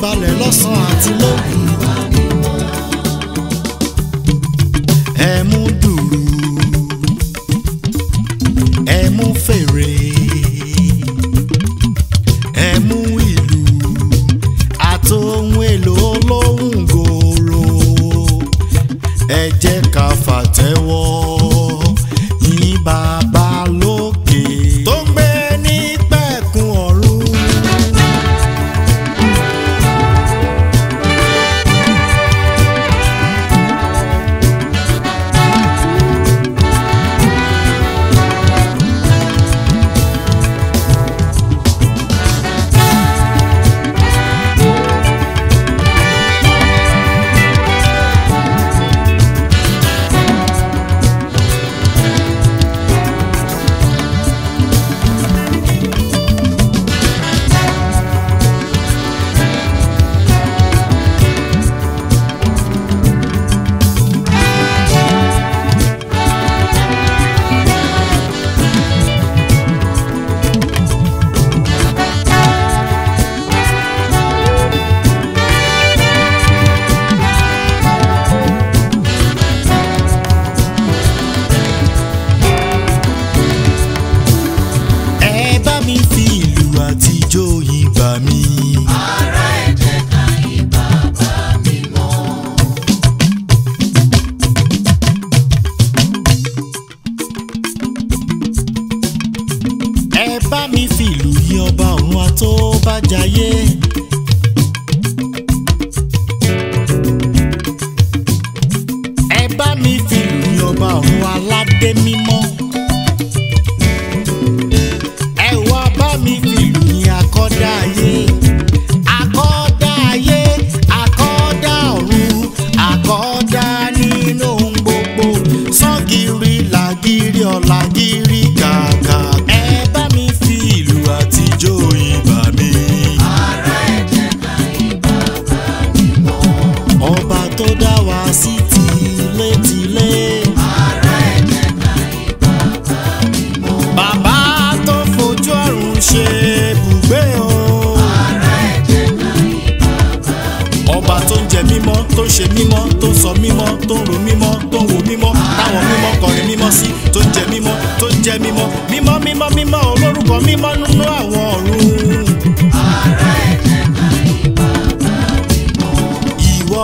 balẹ̀ lọ́sàn àti lóru. Ẹ mú dùrù, ẹ mú fèrè, ẹ mú ìlù àtohun èlò olóhùn gòrò. Ẹ jẹ́ ká fàtẹ́wọ́ yìn bàbá lókè tó ń gbé ní pẹ̀kun ọ̀run. Bá mi fi ìlú yìn ọba ọ̀run àtòbàjáyé. ẹ bá mi fìlù ní ọba ọ̀run aládé mímọ́. ẹ wá bá mi fìlù ní akọ́dá ayé. akọ́dá ayé, akọ́dá ọ̀run, akọ́dá nínú ohun gbogbo. sọ́gìrì làgìrì ọ̀làgìrì kàkà. ẹ bá mi fi ìlú àtijọ́ ìbà mi. Ará ẹ jẹ́ ká yìn bàbá mímọ́. ọba tó dá wa sí tìlétìlé. Ará ẹ jẹ́ ká yìn bàbá mímọ́. bàbá tó fojú ọ̀run ṣe ibùgbé o. Ará ẹ jẹ́ ká yìn bàbá mímọ́. ọba tó ń jẹ mímọ́, tó ń ṣe mímọ́, tó ń sọ mímọ́, tó ń ro mímọ́, tó ń wo mímọ́, táwọn mímọ́ kọrin mímọ́ sí, tó ń jẹ mímọ́, tó ń jẹ mímọ́, mímọ́ mímọ́ mímọ́ olórúkọ mímọ́ nínú àwọn ọ̀run. Ará ẹ jẹ́ ká yìn bàbá mímọ́. ìwọ